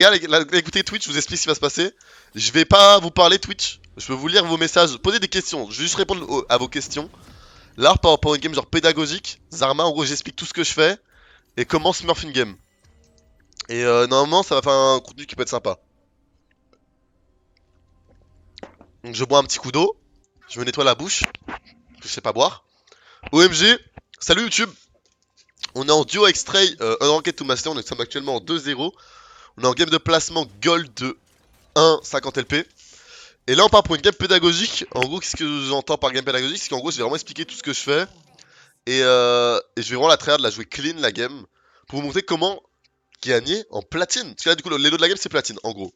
Là, écoutez Twitch, je vous explique ce qui va se passer. Je vais pas vous parler Twitch. Je peux vous lire vos messages, poser des questions. Je vais juste répondre à vos questions. Là, par rapport à une game genre pédagogique, Zarma, en gros, j'explique tout ce que je fais et comment smurf une game. Et normalement, ça va faire un contenu qui peut être sympa. Donc, je bois un petit coup d'eau. Je me nettoie la bouche. Je sais pas boire. OMG, salut YouTube. On est en duo avec Stray, Unranked to Master. Nous sommes actuellement en 2-0. On est en game de placement Gold de 1,50 LP. Et là, on part pour une game pédagogique. En gros, qu'est-ce que j'entends par game pédagogique? C'est qu'en gros, je vais vraiment expliquer tout ce que je fais. Et je vais vraiment la tryhard, la jouer clean la game. Pour vous montrer comment gagner en platine. Parce que là, du coup, les lots de la game, c'est platine, en gros.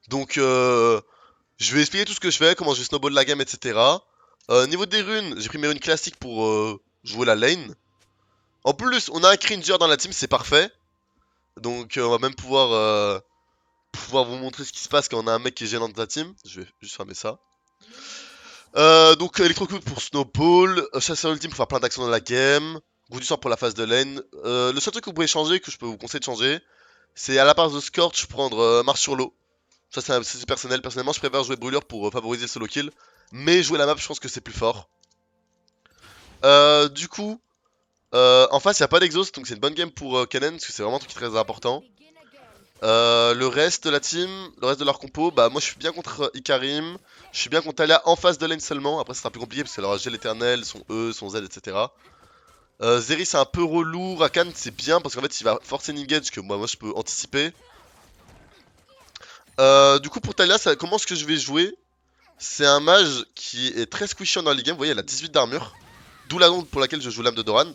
Donc, je vais expliquer tout ce que je fais, comment je vais snowball la game, etc. Niveau des runes, j'ai pris mes runes classiques pour jouer la lane. En plus, on a un cringer dans la team, c'est parfait. Donc, on va même pouvoir vous montrer ce qui se passe quand on a un mec qui est gênant de la team. Je vais juste fermer ça. Donc électrocute pour snowball, chasseur ultime pour faire plein d'actions dans la game, goût du sort pour la phase de lane. Le seul truc que vous pouvez changer, que je peux vous conseiller de changer, c'est à la part de Scorch prendre marche sur l'eau. Ça c'est personnel, personnellement je préfère jouer brûleur pour favoriser le solo kill. Mais jouer la map je pense que c'est plus fort. Du coup, en face il n'y a pas d'exhaust, donc c'est une bonne game pour Kennen, parce que c'est vraiment un truc qui est très important. Le reste de la team, le reste de leur compo, bah moi je suis bien contre Ikarim, je suis bien contre Talia en face de lane seulement, après ça sera plus compliqué parce qu'elle aura gel éternel, son E, son Z, etc. Zeri c'est un peu relou, Rakan c'est bien parce qu'en fait il va forcer une engage que moi je peux anticiper. Du coup pour Talia, comment est-ce que je vais jouer? C'est un mage qui est très squishy dans la game, vous voyez elle a 18 d'armure, d'où la raison pour laquelle je joue l'âme de Doran.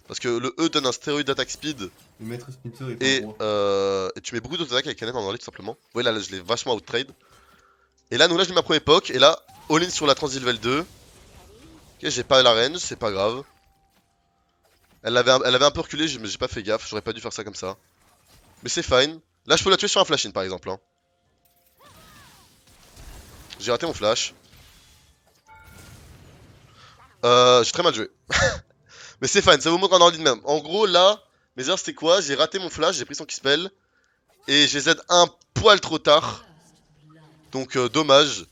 Parce que le E donne un stéroïde d'attaque speed. Le maître Splinter est pas roi. Et tu mets beaucoup d'autres attaques avec Kennen en early tout simplement. Vous voyez là, je l'ai vachement out-trade. Et là, nous là, je mets ma première époque. Et là, all-in sur la transi level 2. Ok, j'ai pas la range, c'est pas grave. Elle avait un peu reculé, mais j'ai pas fait gaffe. J'aurais pas dû faire ça comme ça. Mais c'est fine. Là, je peux la tuer sur un flash-in par exemple. Hein. J'ai raté mon flash. J'ai très mal joué. Mais c'est fine, ça vous montre un early de même. En gros, là, mes erreurs c'était quoi? J'ai raté mon flash, j'ai pris son kill et j'ai Z un poil trop tard. Donc, dommage.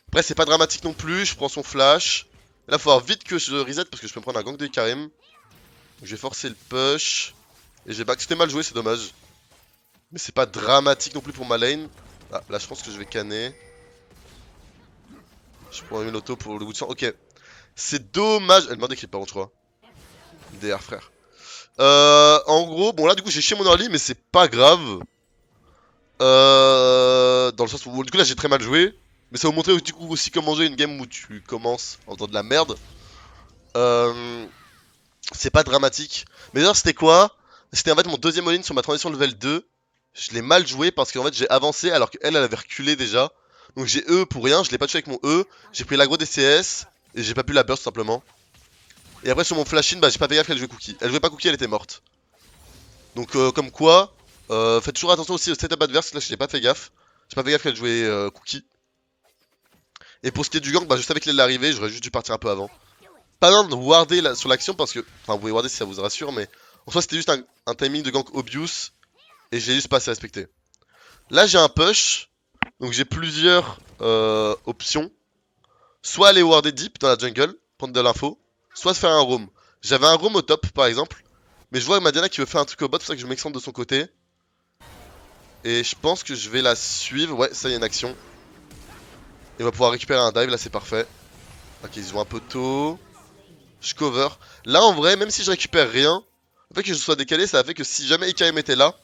Après, c'est pas dramatique non plus. Je prends son flash. Là, faut voir vite que je reset parce que je peux me prendre un gank de Karim. Je vais forcer le push. Et j'ai back. C'était mal joué, c'est dommage. Mais c'est pas dramatique non plus pour ma lane. Ah, là, je pense que je vais canner. Je prends une auto pour le bout de sang. Ok. C'est dommage. Elle demande des creeps par contre, je crois. DR, frère. En gros, bon, là, du coup, j'ai chié mon early, mais c'est pas grave. Dans le sens où, du coup, là, j'ai très mal joué. Mais ça va vous montrer du coup aussi comment jouer une game où tu commences en faisant de la merde. C'est pas dramatique. Mais d'ailleurs, c'était quoi? C'était en fait mon deuxième all-in sur ma transition level 2. Je l'ai mal joué parce qu'en fait j'ai avancé alors qu'elle elle avait reculé déjà. Donc j'ai E pour rien, je l'ai pas tué avec mon E. J'ai pris l'aggro DCS et j'ai pas pu la burst simplement. Et après sur mon flash-in, bah j'ai pas fait gaffe qu'elle jouait Cookie. Elle jouait pas Cookie, elle était morte. Donc comme quoi, faites toujours attention aussi au setup adverse. Là j'ai pas fait gaffe. J'ai pas fait gaffe qu'elle jouait Cookie. Et pour ce qui est du gank, bah je savais qu'elle allait arriver, j'aurais juste dû partir un peu avant. Pas besoin de warder sur l'action parce que. Enfin, vous pouvez warder si ça vous rassure, mais en soi, c'était juste un timing de gank obvious et j'ai juste pas assez respecté. Là, j'ai un push, donc j'ai plusieurs options. Soit aller warder deep dans la jungle, prendre de l'info, soit faire un roam. J'avais un roam au top par exemple, mais je vois Madiana qui veut faire un truc au bot, c'est pour ça que je m'extende de son côté. Et je pense que je vais la suivre. Ouais, ça y est, une action. Et on va pouvoir récupérer un dive, là c'est parfait. Ok, ils vont un peu tôt. Je cover. Là en vrai, même si je récupère rien, le fait que je sois décalé, ça a fait que si jamais Ikarim était là,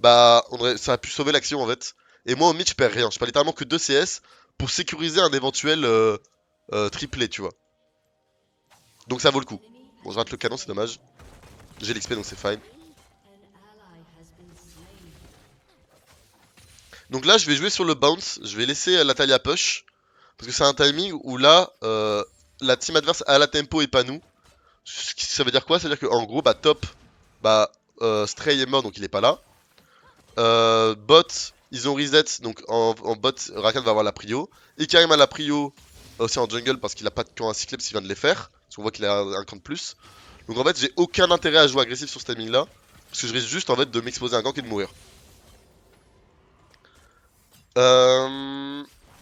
bah ça a pu sauver l'action en fait. Et moi au mid je perds rien, je perds littéralement que 2 CS pour sécuriser un éventuel triplé, tu vois. Donc ça vaut le coup. Bon, je rate le canon, c'est dommage. J'ai l'XP donc c'est fine. Donc là je vais jouer sur le bounce, je vais laisser la Talia push. Parce que c'est un timing où là, la team adverse a la tempo et pas nous. Ça veut dire quoi? Ça veut dire qu'en gros, bah top, bah Stray est mort donc il est pas là. Bot, ils ont reset, donc en bot, Rakan va avoir la prio. Ikarim a la prio aussi en jungle parce qu'il a pas de camp à cycler parce qu'il vient de les faire. Parce qu'on voit qu'il a un camp de plus. Donc en fait, j'ai aucun intérêt à jouer agressif sur ce timing là. Parce que je risque juste en fait de m'exposer à un gank et de mourir.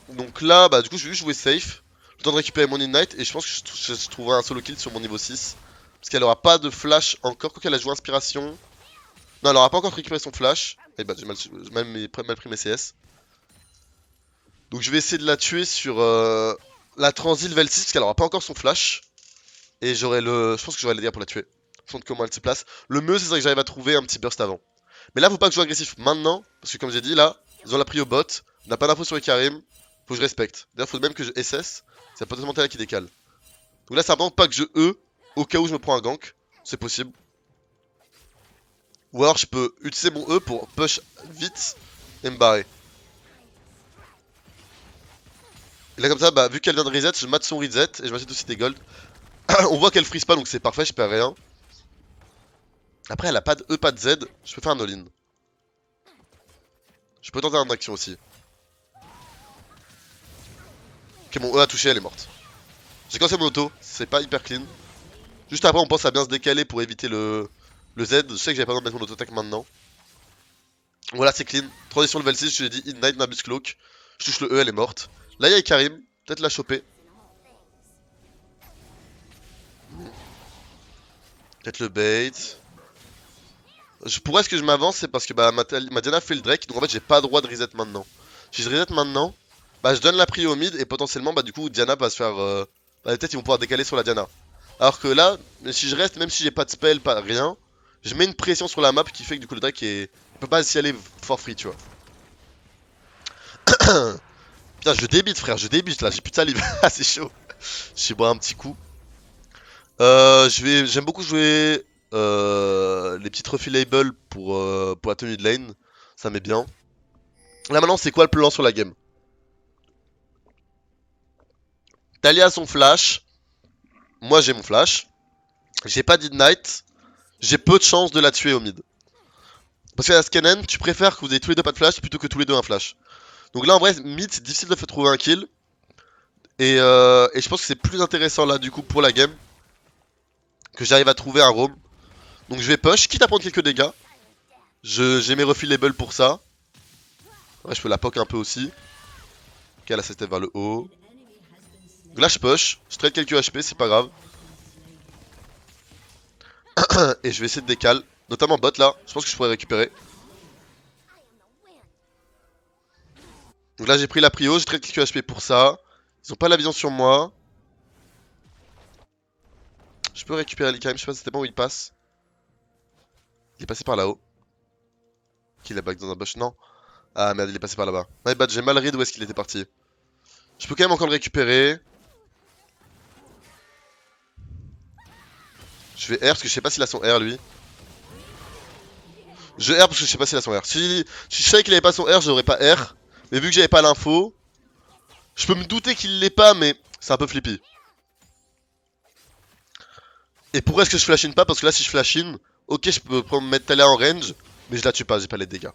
Donc là, bah du coup je vais juste jouer safe. Le temps de récupérer mon Ignite et je pense que je trouverai un solo kill sur mon niveau 6. Parce qu'elle aura pas de flash encore, quoi qu'elle a joué inspiration. Non, elle aura pas encore récupéré son flash. Et bah j'ai mal pris mes CS. Donc je vais essayer de la tuer sur la transi level 6 parce qu'elle aura pas encore son flash. Et j'aurai le. Je pense que j'aurai les dégâts pour la tuer. En fonction de comment elle se place. Le mieux c'est ça que j'arrive à trouver un petit burst avant. Mais là faut pas que je joue agressif maintenant. Parce que comme j'ai dit là, ils ont la prio bot. On n'a pas d'infos sur les Karim. Faut que je respecte. D'ailleurs faut même que je SS. C'est potentiellement Tala qui décale. Donc là c'est vraiment pas que je E. Au cas où je me prends un gank. C'est possible. Ou alors je peux utiliser mon E pour push vite et me barrer. Et là comme ça, bah vu qu'elle vient de reset, je mate son reset et je m'achète aussi des gold. On voit qu'elle freeze pas donc c'est parfait, je perds rien. Après elle a pas de E, pas de Z, je peux faire un all-in. Je peux tenter un action aussi. Ok, mon E a touché, elle est morte. J'ai cancellé mon auto, c'est pas hyper clean. Juste après on pense à bien se décaler pour éviter le Z. Je sais que j'avais pas besoin de mettre mon auto-attack maintenant. Voilà, c'est clean. Transition level 6, je lui ai dit Ignite Nabus Cloak. Je touche le E, elle est morte. Là, il y a Karim. Peut-être la choper. Peut-être le bait. Pourquoi est-ce que je m'avance? C'est parce que bah, ma Diana fait le Drake. Donc en fait, j'ai pas droit de reset maintenant. Si je reset maintenant, bah, je donne la prio au mid. Et potentiellement, bah, du coup, Diana va se faire. Bah, peut-être ils vont pouvoir décaler sur la Diana. Alors que là, si je reste, même si j'ai pas de spell, pas rien, je mets une pression sur la map qui fait que du coup, le Drake il peut pas s'y aller for free, tu vois. Putain, je débite, frère, je débite là, j'ai plus de salive. Ah, c'est chaud. Je vais boire un petit coup. J'aime beaucoup jouer les petites refillables pour la tenue de lane. Ça met bien. Là maintenant, c'est quoi le plan sur la game? Talia a son flash. Moi, j'ai mon flash. J'ai pas d'ignite. J'ai peu de chance de la tuer au mid. Parce qu'à la Scannen, tu préfères que vous ayez tous les deux pas de flash plutôt que tous les deux un flash. Donc là, en vrai, mid, c'est difficile de faire trouver un kill. Et je pense que c'est plus intéressant là, du coup, pour la game, que j'arrive à trouver un roam. Donc je vais push, quitte à prendre quelques dégâts. J'ai mes refillables pour ça. Ouais, je peux la poke un peu aussi. Ok, là, c'était vers le haut. Donc là, je push. Je trade quelques HP, c'est pas grave. Et je vais essayer de décaler. Notamment bot là. Je pense que je pourrais récupérer. Donc là, j'ai pris la prio. Je trade quelques HP pour ça. Ils ont pas la vision sur moi. Je peux récupérer l'Ikarim. Je sais pas c'était bon où il passe. Il est passé par là-haut. Qu'il a back dans un bush. Non. Ah merde, il est passé par là-bas. My bad, j'ai mal read où est-ce qu'il était parti. Je peux quand même encore le récupérer. Je vais R parce que je sais pas s'il a son R lui. Je R parce que je sais pas s'il a son R. Si je savais qu'il avait pas son R, j'aurais pas R. Mais vu que j'avais pas l'info, je peux me douter qu'il l'ait pas, mais c'est un peu flippy. Et pourquoi est-ce que je flash in pas? Parce que là, si je flash in, ok, je peux me mettre Talia en range, mais je la tue pas, j'ai pas les dégâts.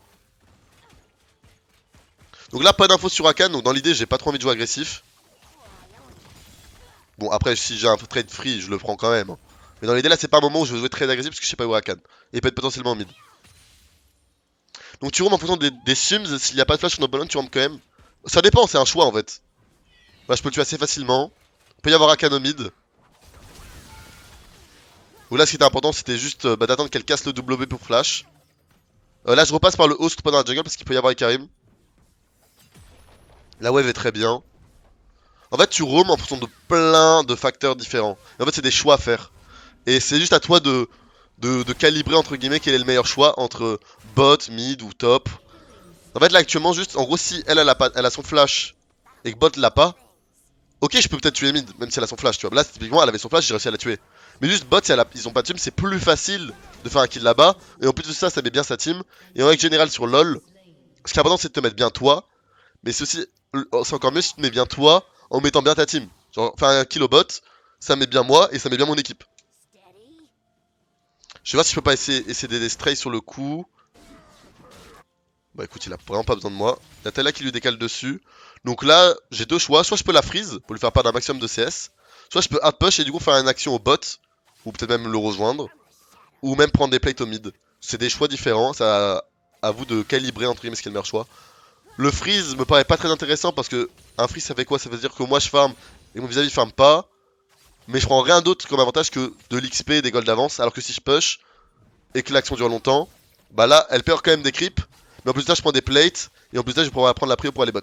Donc là, pas d'infos sur Akan, donc dans l'idée, j'ai pas trop envie de jouer agressif. Bon, après, si j'ai un trade free, je le prends quand même. Hein. Mais dans l'idée, là, c'est pas un moment où je veux jouer très agressif parce que je sais pas où Akan. Et il peut être potentiellement en mid. Donc tu roam en fonction des sims, s'il n'y a pas de flash sur nos ballons, tu roam quand même. Ça dépend, c'est un choix en fait. Bah, je peux le tuer assez facilement. Il peut y avoir Akan au mid. Ou là, ce qui était important, c'était juste d'attendre qu'elle casse le W pour flash. Là, je repasse par le haut, surtout pas dans la jungle, parce qu'il peut y avoir Karim. La wave est très bien. En fait, tu roam en fonction de plein de facteurs différents. Et en fait, c'est des choix à faire. Et c'est juste à toi de calibrer, entre guillemets, quel est le meilleur choix entre bot, mid ou top. En fait, là, actuellement, juste, en gros, si elle a son flash et que bot l'a pas, ok, je peux peut-être tuer mid, même si elle a son flash, tu vois. Là, typiquement, elle avait son flash, j'ai réussi à la tuer. Mais juste bot, si ils ont pas de team, c'est plus facile de faire un kill là-bas. Et en plus de ça, ça met bien sa team. Et en règle générale, sur LoL, ce qui est important, c'est de te mettre bien toi. Mais c'est aussi, c'est encore mieux si tu te mets bien toi en mettant bien ta team. Genre, faire un kill au bot, ça met bien moi et ça met bien mon équipe. Je vais voir si je peux pas essayer d'aider Stray sur le coup. Bah écoute, il a vraiment pas besoin de moi. Il y a Tala qui lui décale dessus. Donc là, j'ai deux choix. Soit je peux la freeze pour lui faire perdre un maximum de CS. Soit je peux hard push et du coup faire une action au bot. Ou peut-être même le rejoindre. Ou même prendre des plates au mid. C'est des choix différents. C'est à vous de calibrer entre guillemets ce qui est le meilleur choix. Le freeze me paraît pas très intéressant parce que un freeze ça fait quoi? Ça veut dire que moi je farm et mon vis-à-vis farm pas. Mais je prends rien d'autre comme avantage que de l'XP et des golds d'avance. Alors que si je push et que l'action dure longtemps, bah là elle perd quand même des creeps. Mais en plus de ça je prends des plates et en plus de ça je vais pouvoir prendre la prio pour aller bot.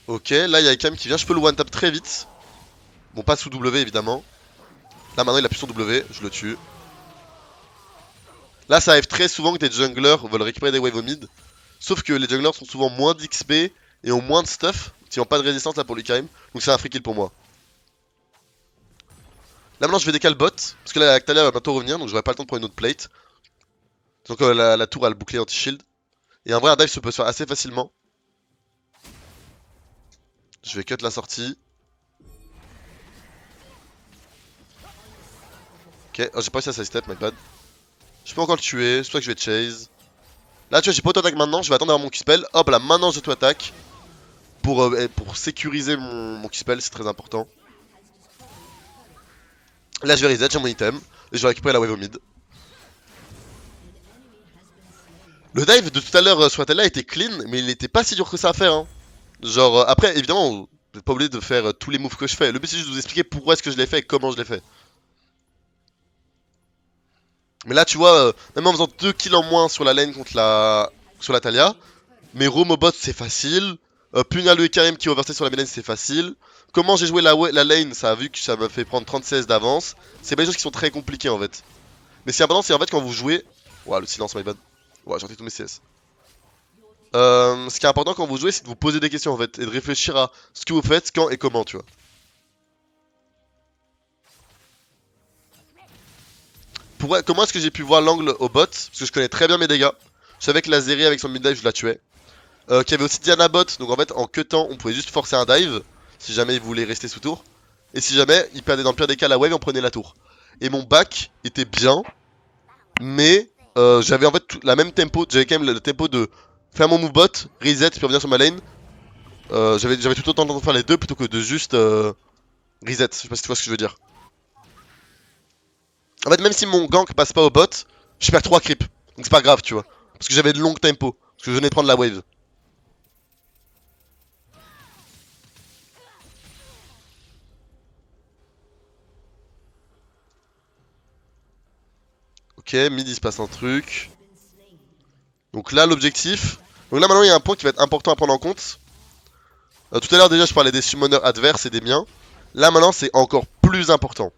Ok, là il y a Ekam qui vient, je peux le one tap très vite. Bon, pas sous W évidemment. Là maintenant il a plus son W, je le tue. Là ça arrive très souvent que des junglers veulent récupérer des waves au mid. Sauf que les junglers sont souvent moins d'XP et ont moins de stuff. Ils n'ont pas de résistance là pour l'Ikarim. Donc c'est un free kill pour moi. Là maintenant je vais décaler bot. Parce que là la Talia va bientôt revenir. Donc j'aurai pas le temps de prendre une autre plate. Donc la tour a le bouclier anti-shield. Et en vrai un dive se peut se faire assez facilement. Je vais cut la sortie. Ok, oh, j'ai pas réussi à side step, my bad. Je peux encore le tuer, c'est pour ça que je vais chase. Là tu vois j'ai pas auto-attaque maintenant, je vais attendre avoir mon Q-spell. Hop là maintenant je auto-attaque. Pour sécuriser mon Q-spell, c'est très important. Là je vais reset, j'ai mon item. Et je vais récupérer la wave au mid. Le dive de tout à l'heure sur la telle-là était clean, mais il était pas si dur que ça à faire. Hein. Genre, après, évidemment, vous n'êtes pas obligé de faire tous les moves que je fais. Le but c'est juste de vous expliquer pourquoi est-ce que je l'ai fait et comment je l'ai fait. Mais là, tu vois, même en faisant 2 kills en moins sur la lane contre sur la Talia, mes roam au bot c'est facile. Pugnal le Karim qui overstay sur la lane c'est facile. Comment j'ai joué la lane, ça a vu que ça m'a fait prendre 36 d'avance. C'est pas des choses qui sont très compliquées en fait. Mais c'est important, c'est en fait quand vous jouez. Ouah, le silence, my bad. Ouais, j'ai raté tous mes CS. Ce qui est important quand vous jouez, c'est de vous poser des questions en fait et de réfléchir à ce que vous faites, quand et comment, tu vois. Comment est-ce que j'ai pu voir l'angle au bot? Parce que je connais très bien mes dégâts. Je savais que la Zeri avec son mid dive, je la tuais. Qu'il y avait aussi Diana bot, donc en fait en queutant, on pouvait juste forcer un dive si jamais il voulait rester sous tour. Et si jamais il perdait dans le pire des cas la wave, on prenait la tour. Et mon back était bien, mais j'avais en fait la même tempo, j'avais quand même le tempo de faire mon move bot, reset, puis revenir sur ma lane. J'avais tout autant de faire les deux plutôt que de juste reset. Je sais pas si tu vois ce que je veux dire. En fait, même si mon gank passe pas au bot, je perds 3 creeps. Donc c'est pas grave, tu vois. Parce que j'avais de longues tempo. Parce que je venais de prendre la wave. Ok, mid il se passe un truc. Donc là, l'objectif. Donc là, maintenant, il y a un point qui va être important à prendre en compte. Tout à l'heure, déjà, je parlais des summoners adverses et des miens. Là, maintenant, c'est encore plus important.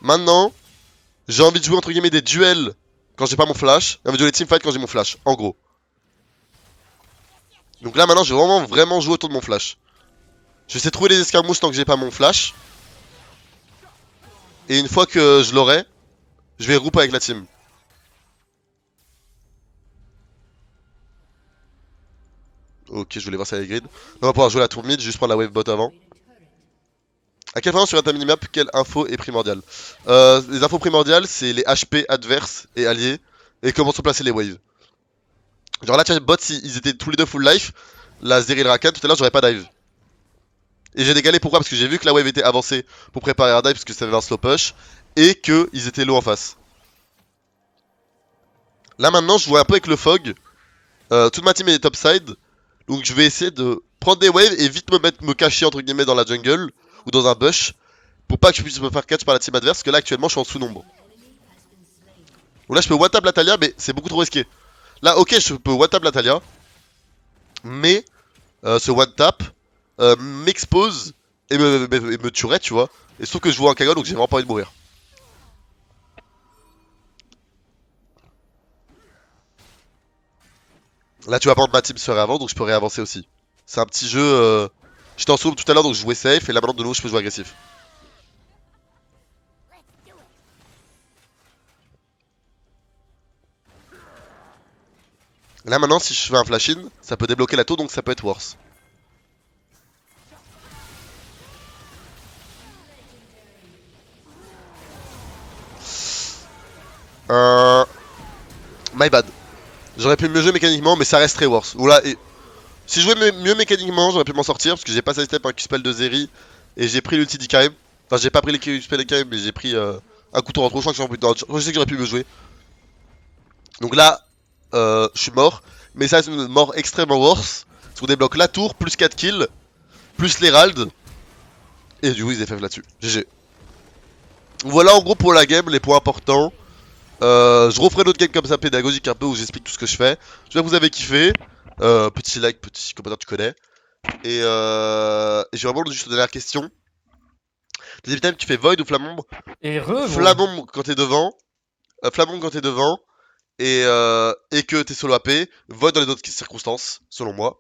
Maintenant, j'ai envie de jouer entre guillemets des duels quand j'ai pas mon flash. J'ai envie de jouer des teamfights quand j'ai mon flash. En gros. Donc là, maintenant, je vais vraiment jouer autour de mon flash. Je vais essayer de trouver les escarmouches tant que j'ai pas mon flash. Et une fois que je l'aurai, je vais grouper avec la team. Ok, je voulais voir ça avec grid. On va pouvoir jouer la tour mid, juste prendre la wave bot avant. À quel moment sur ta minimap, quelle info est primordiale? Les infos primordiales, c'est les HP adverses et alliés. Et comment sont placés les waves. Genre là, tu vois, les bots, ils étaient tous les deux full life. La Zeri et le Rakan, tout à l'heure, j'aurais pas dive. Et j'ai dégalé pourquoi? Parce que j'ai vu que la wave était avancée pour préparer un dive, parce que ça avait un slow push. Et qu'ils étaient low en face. Là maintenant, je joue un peu avec le fog. Toute ma team est topside. Donc je vais essayer de prendre des waves et vite me cacher entre guillemets dans la jungle. Ou dans un bush. Pour pas que je puisse me faire catch par la team adverse. Parce que là actuellement je suis en sous-nombre. Donc là je peux one-tap la Talia, mais c'est beaucoup trop risqué. Là ok, je peux one-tap la Talia. Mais ce one-tap m'expose et me tuerait, tu vois. Et sauf que je vois un Kaggle, donc j'ai vraiment pas envie de mourir. Là tu vas prendre ma team se avant, donc je peux réavancer aussi. C'est un petit jeu... J'étais en solo tout à l'heure, donc je jouais safe. Et là maintenant de nouveau je peux jouer agressif. Là maintenant si je fais un flash in, ça peut débloquer la tour, donc ça peut être worse. My bad. J'aurais pu mieux jouer mécaniquement, mais ça reste très worse. Oula, et... Si je jouais mieux mécaniquement, j'aurais pu m'en sortir, parce que j'ai pas sidestep un Q-spell de Zeri, et j'ai pris l'ulti d'Ikarim. Enfin, j'ai pas pris le Q-spell d'Ikarim, mais j'ai pris un couteau en trop. Je crois que je sais que j'aurais pu mieux jouer. Donc là, je suis mort. Mais ça, c'est une mort extrêmement worse. Parce qu'on débloque la tour, plus 4 kills, plus l'Herald. Et du coup, ils FF là-dessus. GG. Voilà en gros pour la game, les points importants. Je referai d'autres games comme ça pédagogiques un peu où j'explique tout ce que je fais. J'espère que vous avez kiffé. Petit like, petit commentaire, tu connais. Et j'ai vraiment juste une dernière question. Deuxième thème, tu fais Void ou Flamombre? Et re, Flamombre quand t'es devant. Flamombre quand t'es devant. Et que t'es solo AP. Void dans les autres circonstances, selon moi.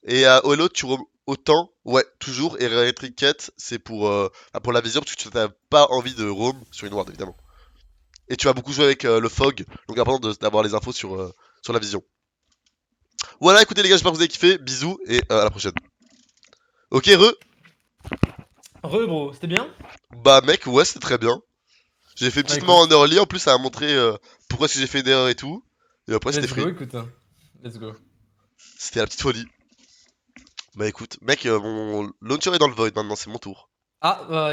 Et à Holo, tu autant, ouais, toujours. Et Retriquette, c'est pour la vision, parce que tu n'as pas envie de roam sur une ward, évidemment. Et tu vas beaucoup jouer avec le fog, donc important d'avoir les infos sur la vision. Voilà, écoutez les gars, j'espère que vous avez kiffé. Bisous et à la prochaine. Ok, Re, bro, c'était bien? Bah mec, ouais, c'était très bien. J'ai fait petite mort en early, en plus ça a montré pourquoi est-ce que j'ai fait une erreur et tout. Et après c'était Let's go, free. écoute. Let's go. C'était la petite folie. Bah écoute, mec, mon launcher est dans le void maintenant, c'est mon tour. Ah, bah